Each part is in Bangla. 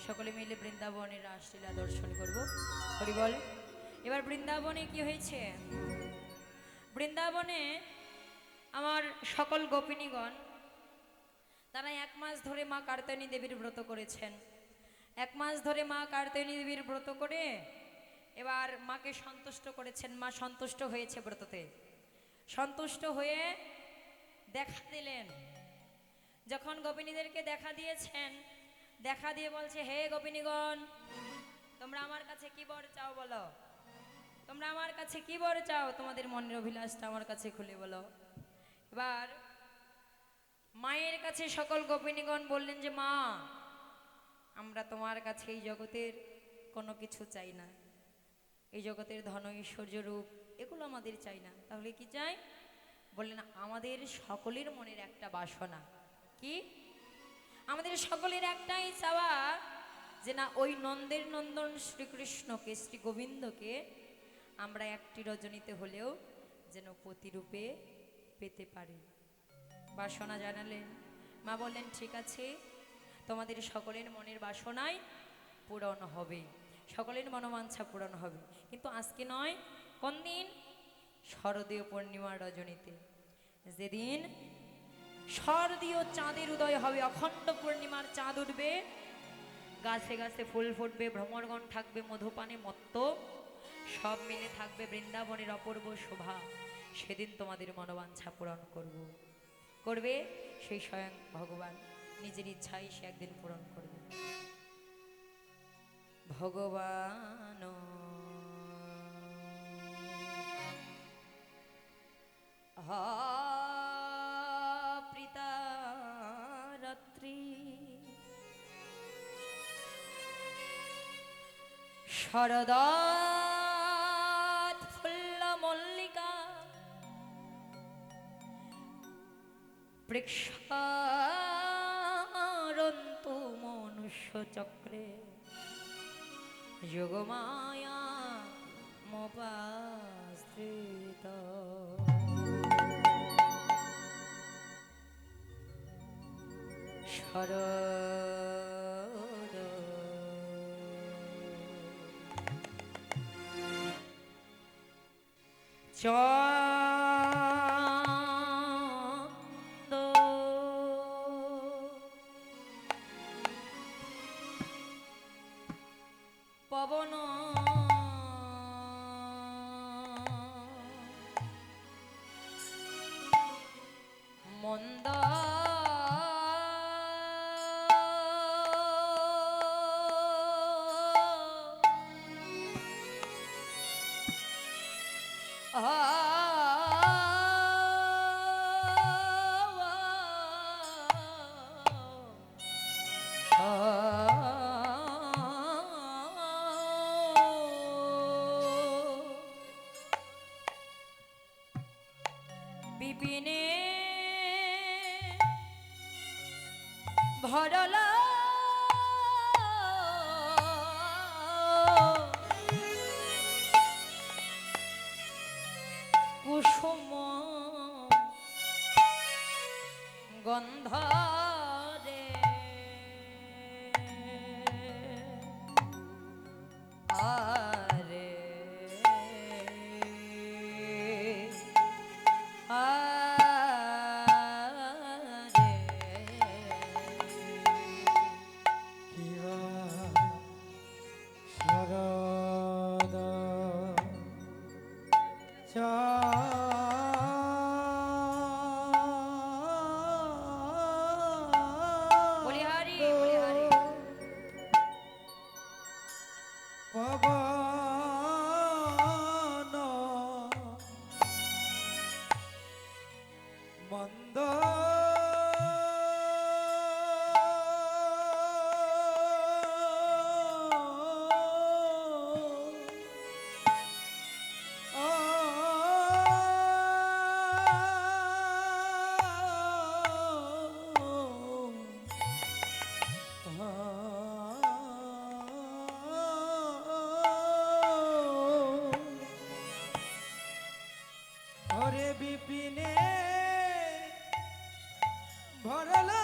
সকলে মিলে বৃন্দাবনের রাসলীলা দর্শন করব। হরি বল। এবার বৃন্দাবনে কি হয়েছে, বৃন্দাবনে আমার সকল গোপিনীগণ তারা 1 মাস ধরে মা কার্তিনী দেবীর ব্রত করেছেন। 1 মাস ধরে মা কার্তিনী দেবীর ব্রত করে এবার মাকে সন্তুষ্ট করেছেন। মা সন্তুষ্ট হয়েছে, ব্রততে সন্তুষ্ট হয়ে দেখা দিলেন। যখন গোপিনীদেরকে দেখা দিয়েছেন, দেখা দিয়ে বলছে, হে গোপিনীগণ, তোমরা আমার কাছে কি বর চাও বলো, তোমরা আমার কাছে কি বর চাও, তোমাদের মনের অভিলাষটা আমার কাছে খুলে বলো। এবার মায়ের কাছে সকল গোপিনীগণ বললেন যে মা, আমরা তোমার কাছে এই জগতের কোনো কিছু চাই না, এই জগতের ধন ঐশ্বর্য রূপ এগুলো আমাদের চাই না, তাহলে কি চাই? বললেন আমাদের সকলের মনের একটা বাসনা। কি? আমাদের সকলের একটাই চাওয়া যে না, ওই নন্দের নন্দন শ্রীকৃষ্ণকে, শ্রী গোবিন্দকে আমরা একটি রজনীতে হলেও যেন প্রতিরূপে পেতে পারি। বাসনা জানালেন। মা বললেন ঠিক আছে, তোমাদের সকলের মনের বাসনাই পূরণ হবে, সকলের মনোবাঞ্ছা পূরণ হবে, কিন্তু আজকে নয়। কোন দিন? শারদীয় পূর্ণিমার রজনীতে, যেদিন শারদীয় চাঁদের উদয় হবে, অখণ্ড পূর্ণিমার চাঁদ উঠবে, গাছে গাছে ফুল ফুটবে, ভ্রমরগণ থাকবে মধুপানে মত্ত, সব মিলে থাকবে বৃন্দাবনের অপূর্ব শোভা। সেদিন তোমাদের মনোবাঞ্ছা পূরণ করবে সেই স্বয়ং ভগবান নিজের ইচ্ছাই সে একদিন পূরণ করবে। ভগবান প্রীতা রাত্রি শরদাত ফুল্ল মল্লিকা বৃক্ষারন্তু মনুষ্য চক্রে যোগমায়া মোপাশ্রিত। শরদ চন্দ পবন মন্দ বিপিনে ভরলা কুসুম গন্ধ রে আরে আরে কিবা শরদ বলিহারি বলিহারি পবন মন্দ ওরে বিপিনে ভরলা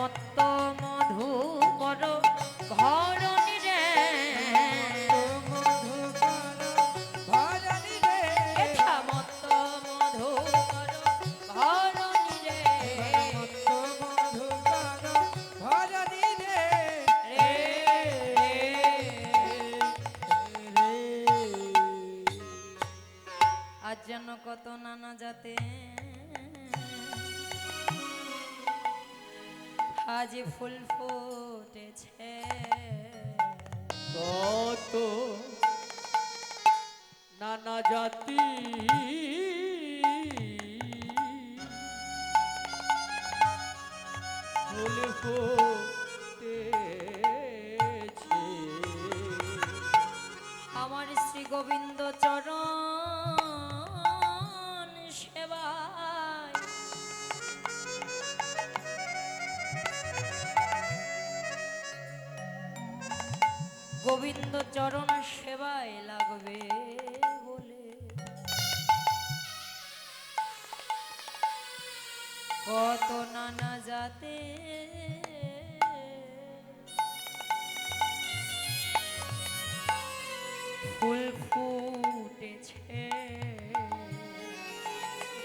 মত্ত মধু কর ঘরণী রে এথা মত্ত মধু কর ঘরণী রে রে আজ যেন কত নানা জাতে আজ ফুল ফুটেছে কত নানা জাতি ফুল ফুটেছে আমার শ্রী গোবিন্দ চরণ সেবায় গোবিন্দ চরণ সেবায় লাগবে বলে কত নানা জাতে ফুল ফুটেছে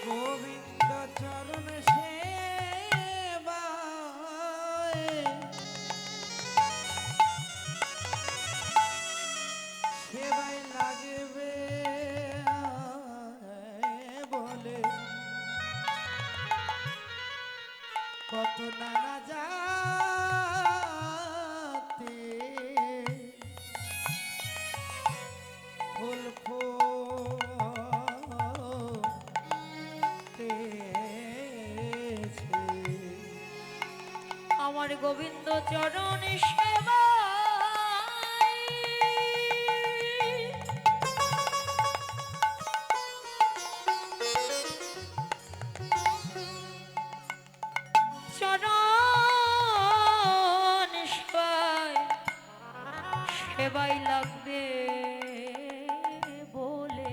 গোবিন্দ চরণ সেবায় সেবায় লাগবে বলে কত নানা জাতি ফুল ফুটেছে আমার গোবিন্দ চরণ সেবা চরণ সেবায় সেবাই লাগবে বলে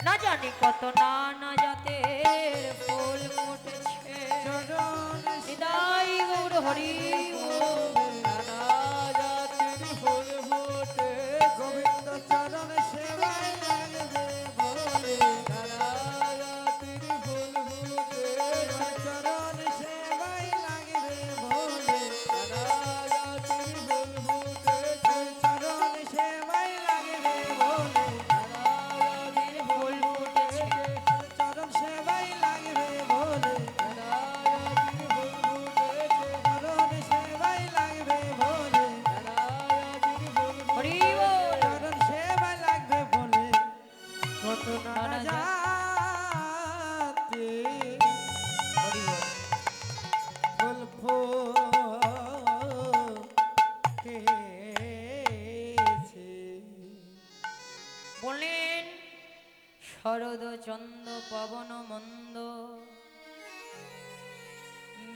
না জানি কত নানা জাতের ফুল ফুটেছে চরণ হৃদয় গৌর হরি বল। নানা জাতির ফুল ফুটে গোবিন্দ চরণ সেবায় লাগবে বলে নানা জাতির ফুল ফুটে চরণ সেবায় লাগবে বলে নানা জাতির ফুল ফুটেছে চরণ সেবায় লাগবে বলে নানা জাতির ফুল ফুটেছে চরণ সেবায় লাগবে বলে নানা জাতির ফুল ফুটেছে চরণ সেবায় লাগবে বলে নানা জাতির ফুল হরি বল। চরণ সেবায় লাগবে বলে কত নানা নানা জাতি হরি বল। ফুল ফুটেছে বলেন শরদ চন্দ পবন মন্দ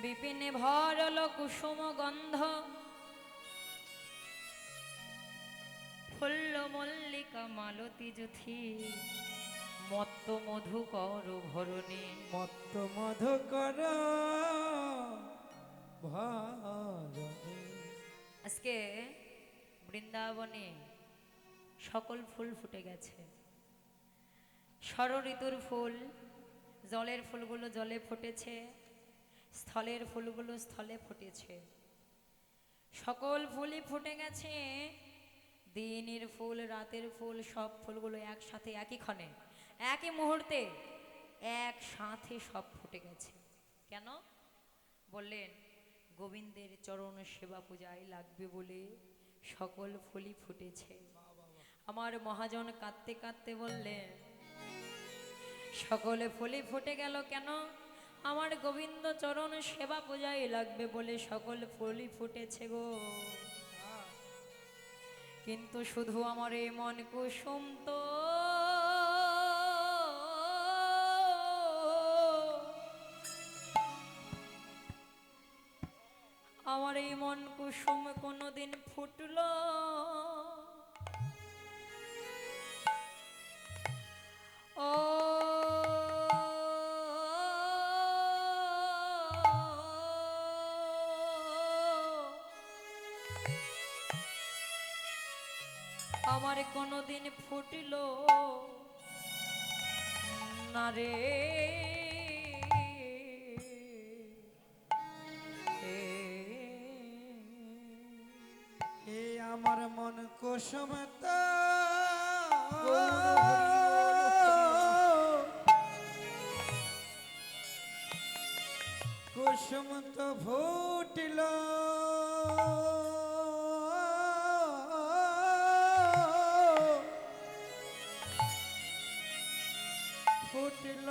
বিপিনে ভরল কুসুম গন্ধ ফুল্ল মল্লিকা মালতী যুথি মত্ত মধু কর ভরণী মত্ত মধু কর ভরণী আজকে বৃন্দাবনে সকল ফুল ফুটে গেছে ষড় ঋতুর ফুল জলের ফুলগুলো জলে ফুটেছে স্থলের ফুলগুলো স্থলে ফুটেছে সকল ফুলই ফুটে গেছে দিনের ফুল রাতের ফুল সব ফুলগুলো একসাথে একই ক্ষণে একই মুহূর্তে একসাথে সব ফুটে গেছে কেন বললেন গোবিন্দের চরণ সেবা পূজায় লাগবে বলে সকল ফুলই ফুটেছে আমার মহাজন কাঁদতে কাঁদতে বললেন সকলে ফুলই ফুটে গেল কেন আমার গোবিন্দ চরণ সেবা পূজায় লাগবে বলে সকল ফুলই ফুটেছে গো কিন্তু শুধু আমার এই মন কুসুম তো আমার এই মন কুসুম কোনোদিন ফুটলো ও আমার কোনোদিন ফুটিল না রে এ আমার মন কুসুমত কুসুমত ফুটিল ফুটিল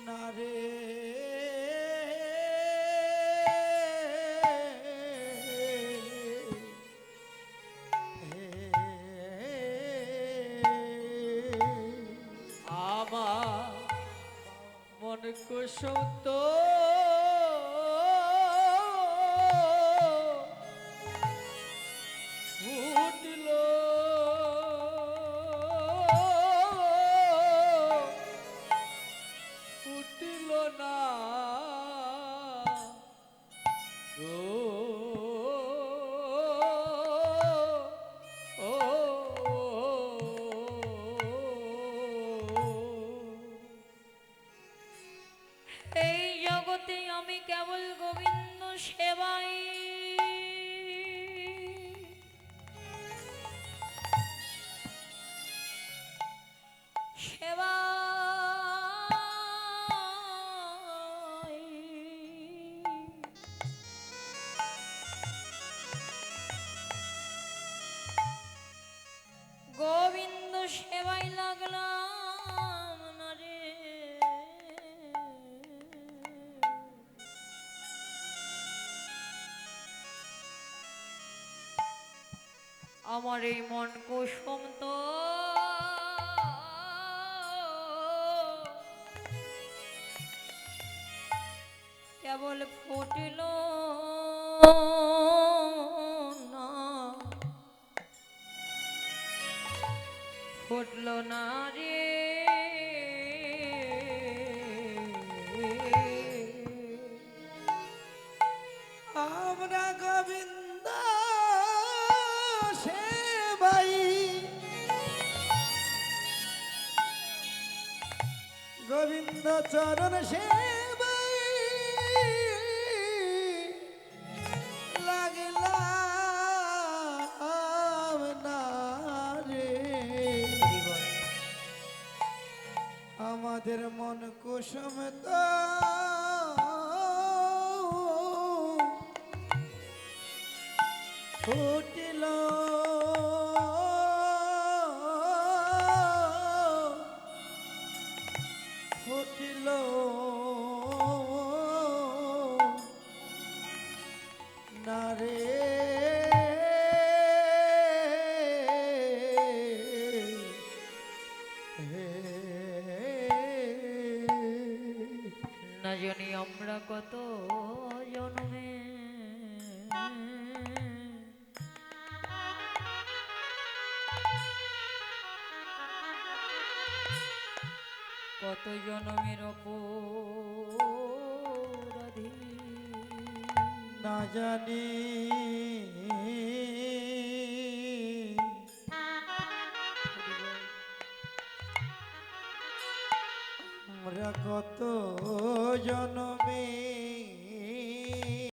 না রে আমার মন কুসুম তো ফুটিল ফুটিল না এই জগতে আমি কেবল গোবিন্দ সেবাই সেবাই গোবিন্দ সেবাই লাগলাম না রে আমার এই মন কুসুম তো কেবল ফুটিল না ফুটল না রে আমরা গোবিন্দ সেবাই গোবিন্দ চরণ সেবাই লাগলাম না রে আমাদের মন কুসুম তো ফুটিল ফুটিল না রে না জানি আমরা কত জন্মে কত জন্মের অপরাধী না জানি আমরা কত জন